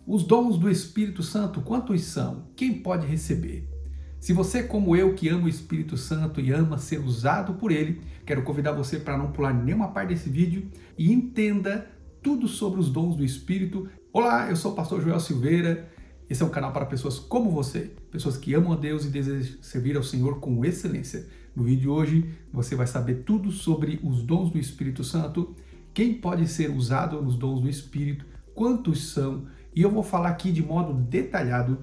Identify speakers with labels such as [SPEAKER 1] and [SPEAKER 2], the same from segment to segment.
[SPEAKER 1] Os dons do Espírito Santo, quantos são? Quem pode receber? Se você, como eu, que ama o Espírito Santo e ama ser usado por ele, quero convidar você para não pular nenhuma parte desse vídeo e entenda tudo sobre os dons do Espírito. Olá, eu sou o pastor Joel Silveira. Esse é um canal para pessoas como você, pessoas que amam a Deus e desejam servir ao Senhor com excelência. No vídeo de hoje, você vai saber tudo sobre os dons do Espírito Santo, quem pode ser usado nos dons do Espírito, quantos são, e eu vou falar aqui de modo detalhado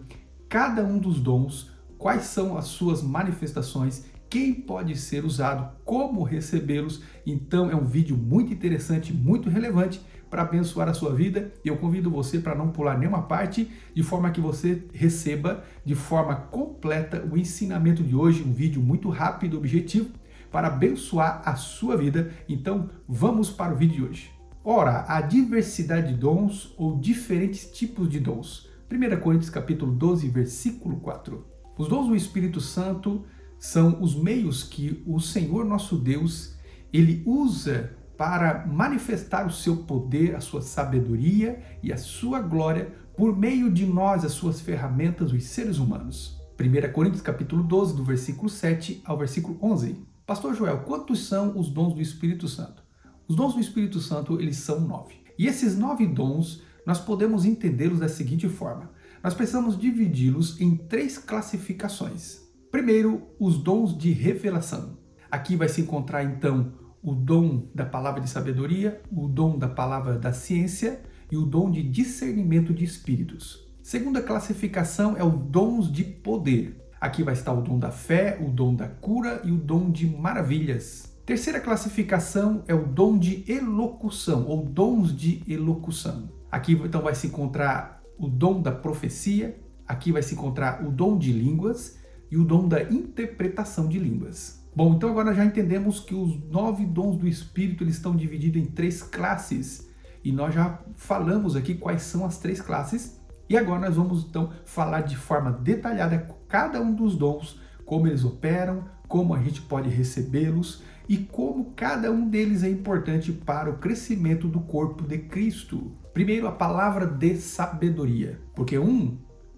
[SPEAKER 1] cada um dos dons, quais são as suas manifestações, quem pode ser usado, como recebê-los. Então é um vídeo muito interessante, muito relevante para abençoar a sua vida. E eu convido você para não pular nenhuma parte, de forma que você receba de forma completa o ensinamento de hoje, um vídeo muito rápido, objetivo, para abençoar a sua vida. Então vamos para o vídeo de hoje. Ora, a diversidade de dons ou diferentes tipos de dons. 1 Coríntios capítulo 12, versículo 4. Os dons do Espírito Santo são os meios que o Senhor nosso Deus, ele usa para manifestar o seu poder, a sua sabedoria e a sua glória por meio de nós, as suas ferramentas, os seres humanos. 1 Coríntios capítulo 12, do versículo 7 ao versículo 11. Pastor Joel, quantos são os dons do Espírito Santo? Os dons do Espírito Santo, eles são 9. E esses 9 dons, nós podemos entendê-los da seguinte forma. Nós precisamos dividi-los em 3 classificações. Primeiro, os dons de revelação. Aqui vai se encontrar, então, o dom da palavra de sabedoria, o dom da palavra da ciência e o dom de discernimento de espíritos. Segunda classificação é os dons de poder. Aqui vai estar o dom da fé, o dom da cura e o dom de maravilhas. Terceira classificação é o dom de elocução, ou dons de elocução. Aqui, então, vai se encontrar o dom da profecia, aqui vai se encontrar o dom de línguas e o dom da interpretação de línguas. Bom, então agora já entendemos que os 9 dons do Espírito eles estão divididos em 3 classes. E nós já falamos aqui quais são as 3 classes. E agora nós vamos então falar de forma detalhada cada um dos dons, como eles operam, como a gente pode recebê-los e como cada um deles é importante para o crescimento do corpo de Cristo. Primeiro, a palavra de sabedoria, porque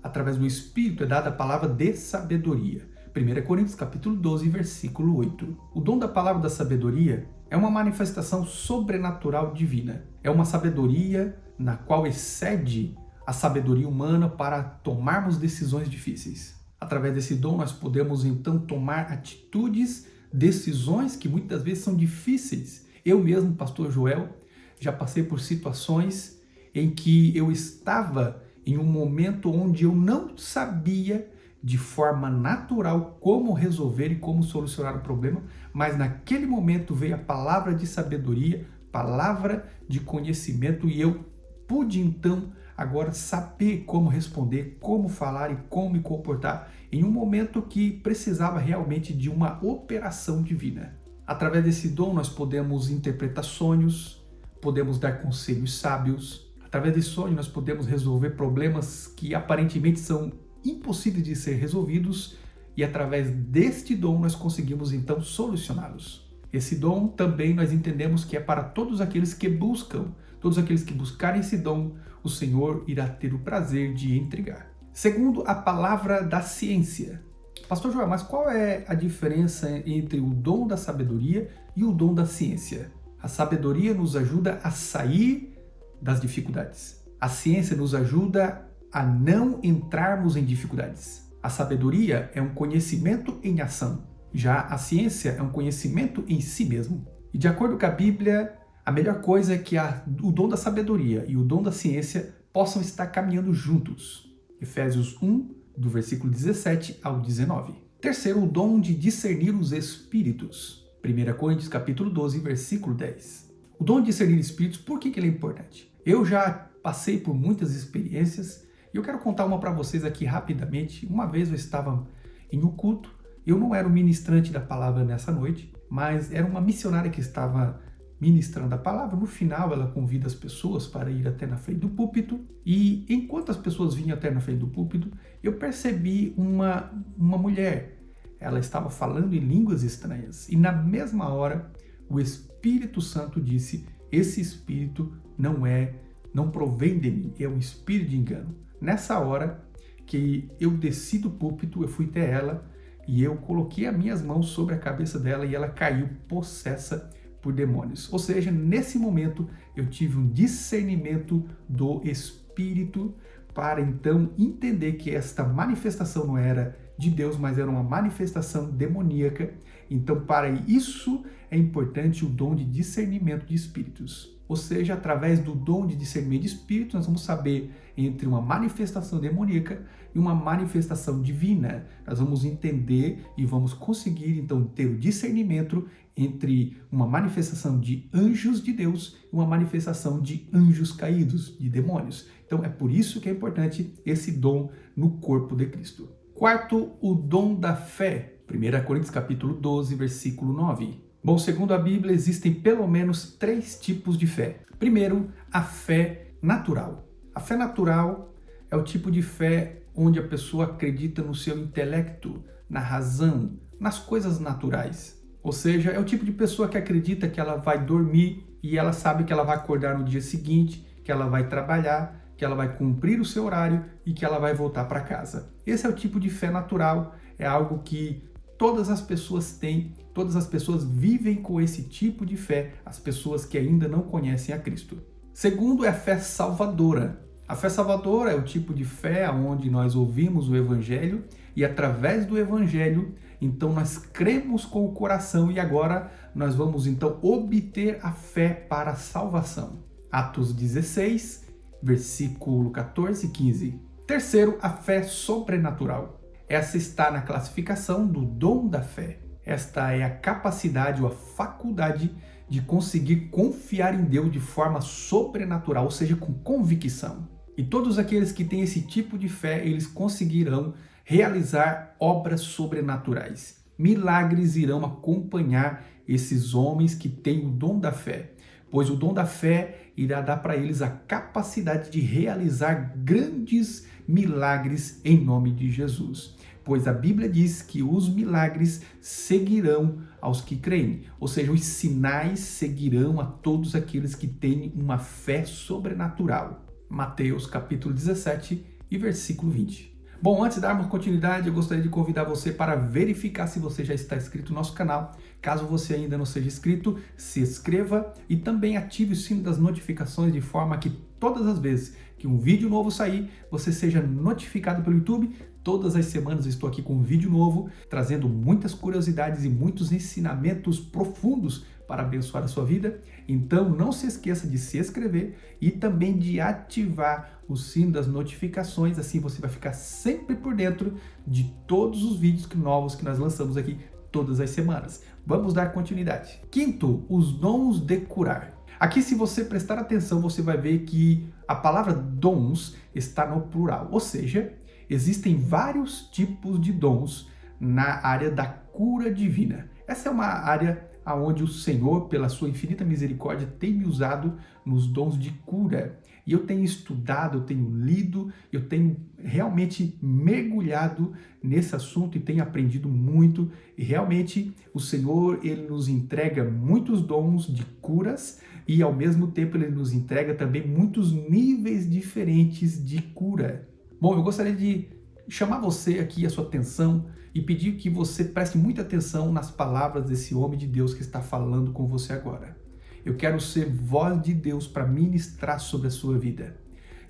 [SPEAKER 1] através do Espírito é dada a palavra de sabedoria. 1 Coríntios capítulo 12, versículo 8. O dom da palavra da sabedoria é uma manifestação sobrenatural divina. É uma sabedoria na qual excede a sabedoria humana para tomarmos decisões difíceis. Através desse dom nós podemos então tomar atitudes, decisões que muitas vezes são difíceis. Eu mesmo, pastor Joel, já passei por situações em que eu estava em um momento onde eu não sabia de forma natural como resolver e como solucionar o problema, mas naquele momento veio a palavra de sabedoria, palavra de conhecimento e eu pude então agora saber como responder, como falar e como me comportar em um momento que precisava realmente de uma operação divina. Através desse dom nós podemos interpretar sonhos, podemos dar conselhos sábios. Através desse sonho nós podemos resolver problemas que aparentemente são impossíveis de ser resolvidos e através deste dom nós conseguimos então solucioná-los. Esse dom também nós entendemos que é para todos aqueles que buscam, todos aqueles que buscarem esse dom, o Senhor irá ter o prazer de entregar. Segundo, a palavra da ciência. Pastor Joel, mas qual é a diferença entre o dom da sabedoria e o dom da ciência? A sabedoria nos ajuda a sair das dificuldades. A ciência nos ajuda a não entrarmos em dificuldades. A sabedoria é um conhecimento em ação. Já a ciência é um conhecimento em si mesmo. E de acordo com a Bíblia, a melhor coisa é que o dom da sabedoria e o dom da ciência possam estar caminhando juntos. Efésios 1, do versículo 17 ao 19. Terceiro, o dom de discernir os espíritos. 1 Coríntios capítulo 12, versículo 10. O dom de discernir espíritos, por que ele é importante? Eu já passei por muitas experiências e eu quero contar uma para vocês aqui rapidamente. Uma vez eu estava em um culto, eu não era o ministrante da palavra nessa noite, mas era uma missionária que estava ministrando a palavra. No final, ela convida as pessoas para ir até na frente do púlpito e enquanto as pessoas vinham até na frente do púlpito, eu percebi uma mulher. Ela estava falando em línguas estranhas e na mesma hora o Espírito Santo disse: esse espírito não é não provém de mim, é um espírito de engano. Nessa hora que eu desci do púlpito, eu fui até ela e eu coloquei as minhas mãos sobre a cabeça dela e ela caiu possessa por demônios. Ou seja, nesse momento eu tive um discernimento do Espírito para então entender que esta manifestação não era de Deus, mas era uma manifestação demoníaca. Então, para isso é importante o dom de discernimento de espíritos. Ou seja, através do dom de discernimento de espíritos, nós vamos saber entre uma manifestação demoníaca e uma manifestação divina. Nós vamos entender e vamos conseguir, então, ter o discernimento entre uma manifestação de anjos de Deus e uma manifestação de anjos caídos, de demônios. Então, é por isso que é importante esse dom no corpo de Cristo. Quarto, o dom da fé. 1 Coríntios capítulo 12, versículo 9. Bom, segundo a Bíblia, existem pelo menos 3 tipos de fé. Primeiro, a fé natural. A fé natural é o tipo de fé onde a pessoa acredita no seu intelecto, na razão, nas coisas naturais. Ou seja, é o tipo de pessoa que acredita que ela vai dormir e ela sabe que ela vai acordar no dia seguinte, que ela vai trabalhar, que ela vai cumprir o seu horário e que ela vai voltar para casa. Esse é o tipo de fé natural, é algo que todas as pessoas têm, todas as pessoas vivem com esse tipo de fé, as pessoas que ainda não conhecem a Cristo. Segundo é a fé salvadora. A fé salvadora é o tipo de fé onde nós ouvimos o Evangelho e através do Evangelho, então nós cremos com o coração e agora nós vamos então obter a fé para a salvação. Atos 16, versículo 14 e 15. Terceiro, a fé sobrenatural. Essa está na classificação do dom da fé. Esta é a capacidade ou a faculdade de conseguir confiar em Deus de forma sobrenatural, ou seja, com convicção. E todos aqueles que têm esse tipo de fé, eles conseguirão realizar obras sobrenaturais. Milagres irão acompanhar esses homens que têm o dom da fé, pois o dom da fé irá dar para eles a capacidade de realizar grandes milagres em nome de Jesus. Pois a Bíblia diz que os milagres seguirão aos que creem, ou seja, os sinais seguirão a todos aqueles que têm uma fé sobrenatural. Mateus capítulo 17 e versículo 20. Bom, antes de darmos continuidade, eu gostaria de convidar você para verificar se você já está inscrito no nosso canal. Caso você ainda não seja inscrito, se inscreva e também ative o sino das notificações de forma que todas as vezes que um vídeo novo sair, você seja notificado pelo YouTube. Todas as semanas eu estou aqui com um vídeo novo, trazendo muitas curiosidades e muitos ensinamentos profundos para abençoar a sua vida. Então não se esqueça de se inscrever e também de ativar o sino das notificações, assim você vai ficar sempre por dentro de todos os vídeos novos que nós lançamos aqui todas as semanas. Vamos dar continuidade. Quinto, os dons de curar. Aqui, se você prestar atenção, você vai ver que a palavra dons está no plural, ou seja, existem vários tipos de dons na área da cura divina. Essa é uma área onde o Senhor, pela sua infinita misericórdia, tem me usado nos dons de cura. E eu tenho estudado, eu tenho lido, eu tenho realmente mergulhado nesse assunto e tenho aprendido muito. E realmente o Senhor, Ele nos entrega muitos dons de curas e ao mesmo tempo Ele nos entrega também muitos níveis diferentes de cura. Bom, eu gostaria de chamar você aqui, a sua atenção, e pedir que você preste muita atenção nas palavras desse homem de Deus que está falando com você agora. Eu quero ser voz de Deus para ministrar sobre a sua vida.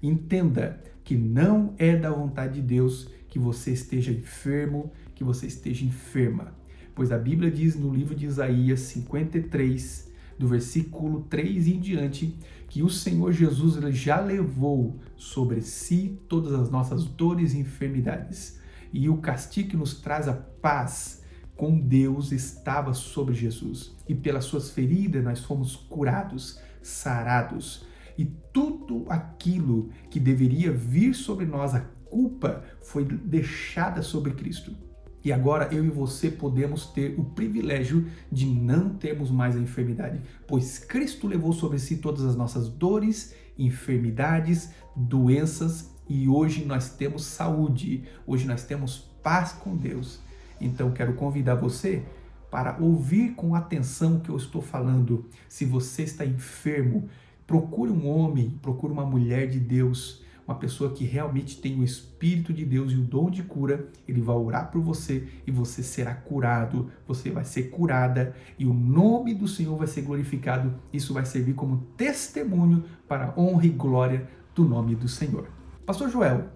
[SPEAKER 1] Entenda que não é da vontade de Deus que você esteja enfermo, que você esteja enferma. Pois a Bíblia diz no livro de Isaías 53, do versículo 3 em diante, que o Senhor Jesus ele já levou sobre si todas as nossas dores e enfermidades. E o castigo que nos traz a paz com Deus estava sobre Jesus. E pelas suas feridas nós fomos curados, sarados. E tudo aquilo que deveria vir sobre nós, a culpa, foi deixada sobre Cristo. E agora eu e você podemos ter o privilégio de não termos mais a enfermidade, pois Cristo levou sobre si todas as nossas dores, enfermidades, doenças, e hoje nós temos saúde, hoje nós temos paz com Deus. Então quero convidar você para ouvir com atenção o que eu estou falando. Se você está enfermo, Procure um homem, procure uma mulher de Deus, uma pessoa que realmente tem o Espírito de Deus e o dom de cura. Ele vai orar por você e você será curado, você vai ser curada e o nome do Senhor vai ser glorificado. Isso vai servir como testemunho para a honra e glória do nome do Senhor. Pastor Joel,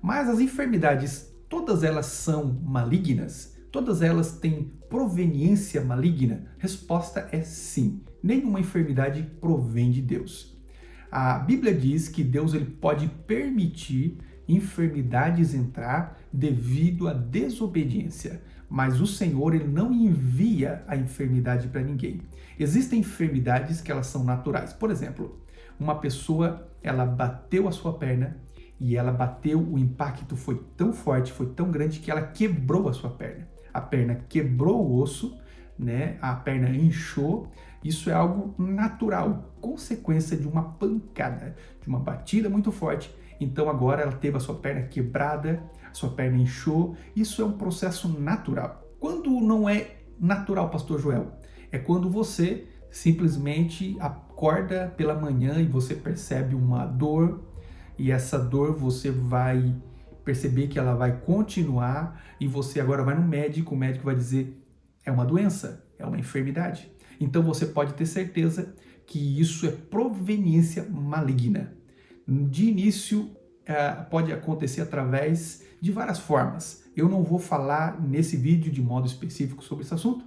[SPEAKER 1] mas as enfermidades, todas elas são malignas? Todas elas têm proveniência maligna? Resposta é sim. Nenhuma enfermidade provém de Deus. A Bíblia diz que Deus ele pode permitir enfermidades entrar devido à desobediência, mas o Senhor ele não envia a enfermidade para ninguém. Existem enfermidades que elas são naturais. Por exemplo, uma pessoa ela bateu a sua perna e ela bateu, o impacto foi tão forte, foi tão grande que ela quebrou a sua perna. A perna quebrou o osso, né? A perna inchou. Isso é algo natural, consequência de uma pancada, de uma batida muito forte. Então agora ela teve a sua perna quebrada, a sua perna inchou. Isso é um processo natural. Quando não é natural, Pastor Joel? É quando você simplesmente acorda pela manhã e você percebe uma dor, e essa dor você vai perceber que ela vai continuar e você agora vai no médico, o médico vai dizer é uma doença, é uma enfermidade. Então você pode ter certeza que isso é proveniência maligna. De início, pode acontecer através de várias formas. Eu não vou falar nesse vídeo de modo específico sobre esse assunto,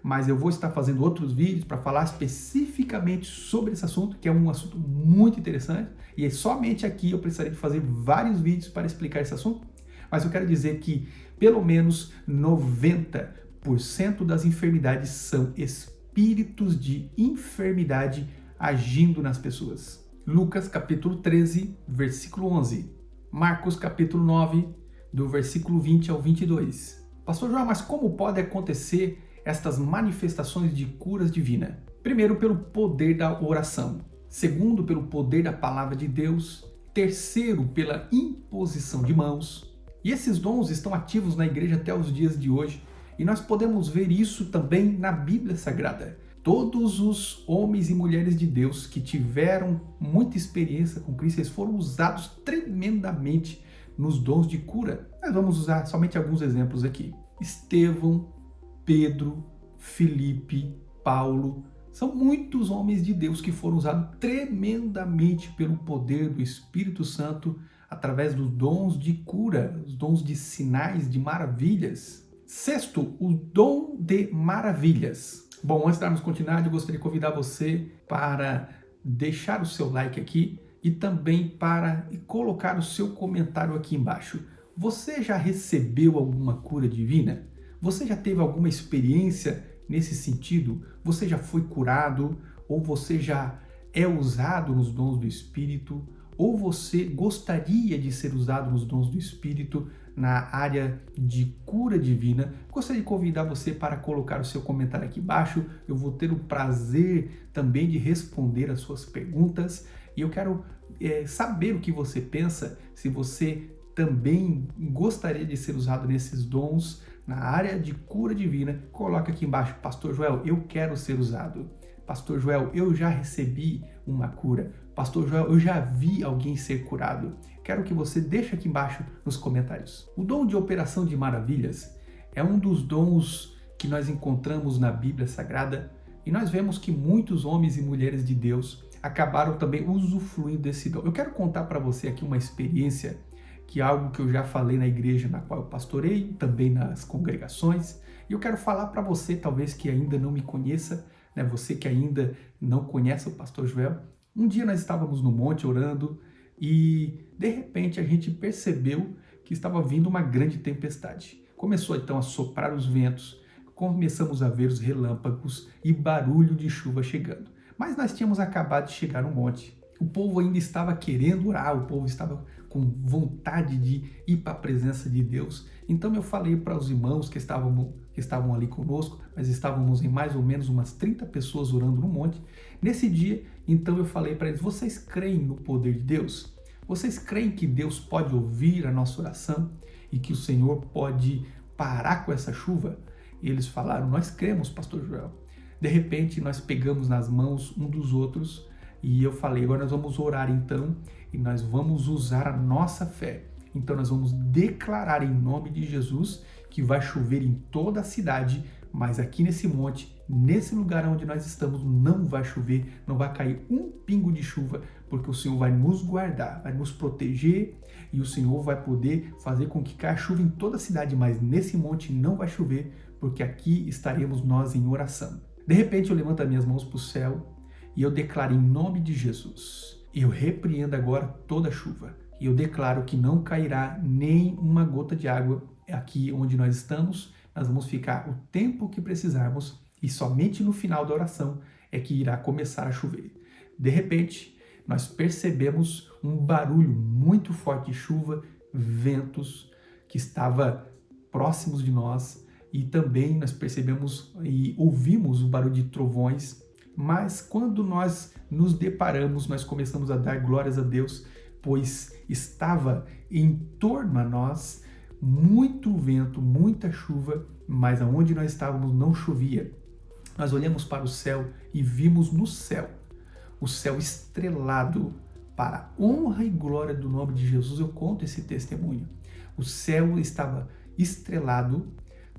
[SPEAKER 1] mas eu vou estar fazendo outros vídeos para falar especificamente sobre esse assunto, que é um assunto muito interessante, e somente aqui eu precisaria de fazer vários vídeos para explicar esse assunto, mas eu quero dizer que pelo menos 90% das enfermidades são espíritos de enfermidade agindo nas pessoas. Lucas capítulo 13, versículo 11. Marcos capítulo 9, do versículo 20 ao 22. Pastor João, mas como pode acontecer estas manifestações de curas divinas? Primeiro, pelo poder da oração. Segundo, pelo poder da palavra de Deus. Terceiro, pela imposição de mãos. E esses dons estão ativos na igreja até os dias de hoje. E nós podemos ver isso também na Bíblia Sagrada. Todos os homens e mulheres de Deus que tiveram muita experiência com Cristo, eles foram usados tremendamente nos dons de cura. Nós vamos usar somente alguns exemplos aqui. Estevão, Pedro, Filipe, Paulo, são muitos homens de Deus que foram usados tremendamente pelo poder do Espírito Santo através dos dons de cura, os dons de sinais, de maravilhas. Sexto, o dom de maravilhas. Bom, antes de darmos continuidade, eu gostaria de convidar você para deixar o seu like aqui e também para colocar o seu comentário aqui embaixo. Você já recebeu alguma cura divina? Você já teve alguma experiência nesse sentido? Você já foi curado? Ou você já é usado nos dons do Espírito? Ou você gostaria de ser usado nos dons do Espírito na área de cura divina? Gostaria de convidar você para colocar o seu comentário aqui embaixo. Eu vou ter o prazer também de responder as suas perguntas. E eu quero saber o que você pensa, se você também gostaria de ser usado nesses dons na área de cura divina. Coloca aqui embaixo: Pastor Joel, eu quero ser usado. Pastor Joel, eu já recebi uma cura. Pastor Joel, eu já vi alguém ser curado. Quero que você deixe aqui embaixo nos comentários. O dom de operação de maravilhas é um dos dons que nós encontramos na Bíblia Sagrada e nós vemos que muitos homens e mulheres de Deus acabaram também usufruindo desse dom. Eu quero contar para você aqui uma experiência que é algo que eu já falei na igreja na qual eu pastorei, também nas congregações, e eu quero falar para você, talvez que ainda não me conheça, né, você que ainda não conhece o Pastor Joel. Um dia nós estávamos no monte orando e de repente a gente percebeu que estava vindo uma grande tempestade. Começou então a soprar os ventos, começamos a ver os relâmpagos e barulho de chuva chegando. Mas nós tínhamos acabado de chegar no monte. O povo ainda estava querendo orar, o povo estava com vontade de ir para a presença de Deus. Então eu falei para os irmãos que estavam ali conosco, nós estávamos em mais ou menos umas 30 pessoas orando no monte. Nesse dia, então eu falei para eles: vocês creem no poder de Deus? Vocês creem que Deus pode ouvir a nossa oração e que o Senhor pode parar com essa chuva? E eles falaram: nós cremos, Pastor Joel. De repente, nós pegamos nas mãos um dos outros E eu falei, agora nós vamos orar então, e nós vamos usar a nossa fé. Então nós vamos declarar em nome de Jesus que vai chover em toda a cidade, mas aqui nesse monte, nesse lugar onde nós estamos, não vai chover, não vai cair um pingo de chuva, porque o Senhor vai nos guardar, vai nos proteger e o Senhor vai poder fazer com que caia chuva em toda a cidade, mas nesse monte não vai chover, porque aqui estaremos nós em oração. De repente eu levanto as minhas mãos para o céu e eu declaro em nome de Jesus, eu repreendo agora toda a chuva. E eu declaro que não cairá nem uma gota de água aqui onde nós estamos. Nós vamos ficar o tempo que precisarmos e somente no final da oração é que irá começar a chover. De repente, nós percebemos um barulho muito forte de chuva, ventos que estava próximos de nós e também nós percebemos e ouvimos o barulho de trovões. Mas quando nós nos deparamos, nós começamos a dar glórias a Deus, pois estava em torno a nós muito vento, muita chuva, mas aonde nós estávamos não chovia. Nós olhamos para o céu e vimos no céu, o céu estrelado, para a honra e glória do nome de Jesus. Eu conto esse testemunho. O céu estava estrelado,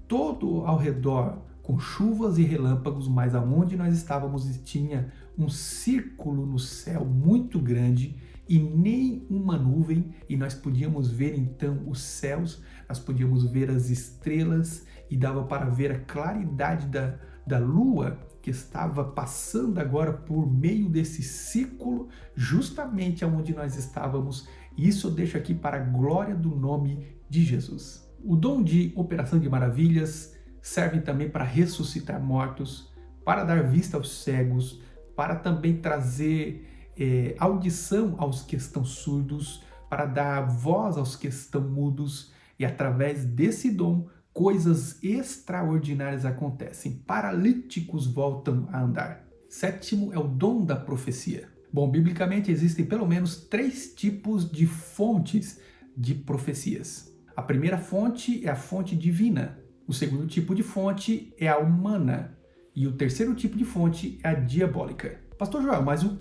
[SPEAKER 1] todo ao redor com chuvas e relâmpagos, mas aonde nós estávamos tinha um círculo no céu muito grande e nem uma nuvem, e nós podíamos ver então os céus, nós podíamos ver as estrelas e dava para ver a claridade da lua que estava passando agora por meio desse círculo, justamente aonde nós estávamos. E isso eu deixo aqui para a glória do nome de Jesus. O dom de operação de maravilhas serve também para ressuscitar mortos, para dar vista aos cegos, para também trazer audição aos que estão surdos, para dar voz aos que estão mudos, e através desse dom, coisas extraordinárias acontecem. Paralíticos voltam a andar. Sétimo é o dom da profecia. Bom, biblicamente existem pelo menos 3 tipos de fontes de profecias. A primeira fonte é a fonte divina. O segundo tipo de fonte é a humana. E o terceiro tipo de fonte é a diabólica. Pastor Joel, mas o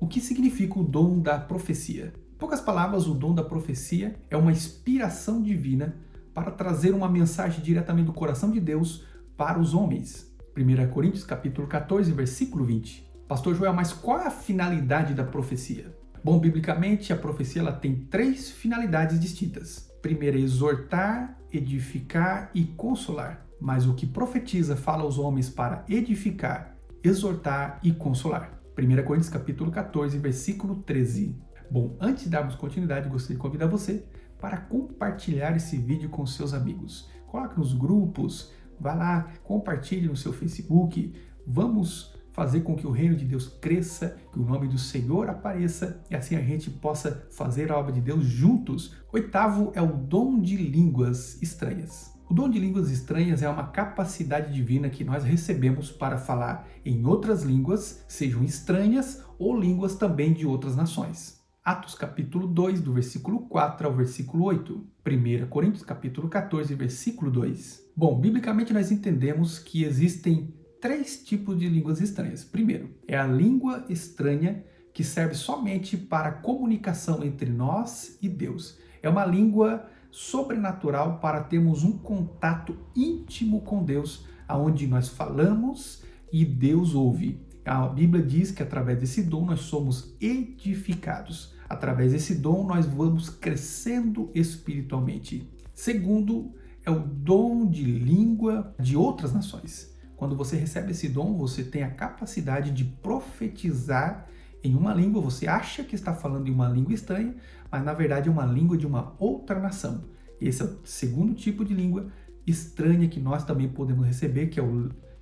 [SPEAKER 1] que significa o dom da profecia? Em poucas palavras, o dom da profecia é uma inspiração divina para trazer uma mensagem diretamente do coração de Deus para os homens. 1 Coríntios capítulo 14, versículo 20. Pastor Joel, mas qual é a finalidade da profecia? Bom, biblicamente, a profecia ela tem 3 finalidades distintas. Primeiro é exortar, edificar e consolar. Mas o que profetiza fala aos homens para edificar, exortar e consolar. 1 Coríntios capítulo 14, versículo 13. Bom, antes de darmos continuidade, gostaria de convidar você para compartilhar esse vídeo com seus amigos. Coloque nos grupos, vá lá, compartilhe no seu Facebook. Vamos fazer com que o reino de Deus cresça, que o nome do Senhor apareça e assim a gente possa fazer a obra de Deus juntos. Oitavo é o dom de línguas estranhas. O dom de línguas estranhas é uma capacidade divina que nós recebemos para falar em outras línguas, sejam estranhas ou línguas também de outras nações. Atos capítulo 2, do versículo 4 ao versículo 8. 1 Coríntios capítulo 14, versículo 2. Bom, biblicamente nós entendemos que existem 3 tipos de línguas estranhas. Primeiro, é a língua estranha que serve somente para comunicação entre nós e Deus. É uma língua sobrenatural para termos um contato íntimo com Deus, aonde nós falamos e Deus ouve. A Bíblia diz que através desse dom nós somos edificados. Através desse dom nós vamos crescendo espiritualmente. Segundo, é o dom de língua de outras nações. Quando você recebe esse dom, você tem a capacidade de profetizar em uma língua. Você acha que está falando em uma língua estranha, mas na verdade é uma língua de uma outra nação. Esse é o segundo tipo de língua estranha que nós também podemos receber,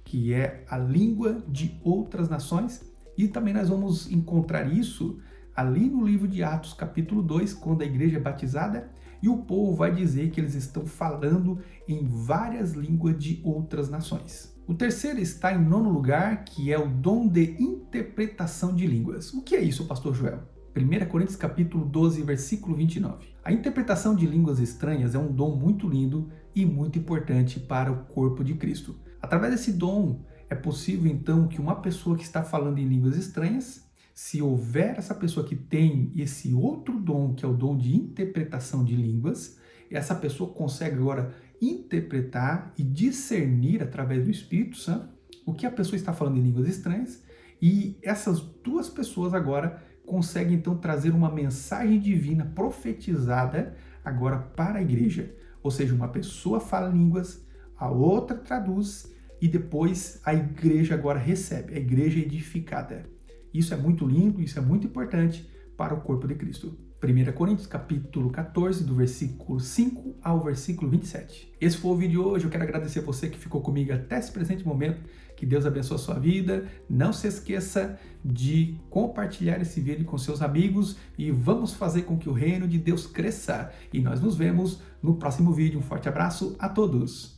[SPEAKER 1] que é a língua de outras nações. E também nós vamos encontrar isso ali no livro de Atos, capítulo 2, quando a igreja é batizada e o povo vai dizer que eles estão falando em várias línguas de outras nações. O terceiro está em 9º lugar, que é o dom de interpretação de línguas. O que é isso, pastor Joel? 1 Coríntios capítulo 12, versículo 29. A interpretação de línguas estranhas é um dom muito lindo e muito importante para o corpo de Cristo. Através desse dom, é possível então que uma pessoa que está falando em línguas estranhas se houver essa pessoa que tem esse outro dom, que é o dom de interpretação de línguas, essa pessoa consegue agora interpretar e discernir através do Espírito Santo o que a pessoa está falando em línguas estranhas, e essas duas pessoas agora conseguem então trazer uma mensagem divina profetizada agora para a igreja. Ou seja, uma pessoa fala línguas, a outra traduz e depois a igreja agora recebe, a igreja é edificada. Isso é muito lindo, isso é muito importante para o corpo de Cristo. 1 Coríntios capítulo 14, do versículo 5 ao versículo 27. Esse foi o vídeo de hoje, eu quero agradecer a você que ficou comigo até esse presente momento, que Deus abençoe a sua vida, não se esqueça de compartilhar esse vídeo com seus amigos e vamos fazer com que o reino de Deus cresça. E nós nos vemos no próximo vídeo, um forte abraço a todos!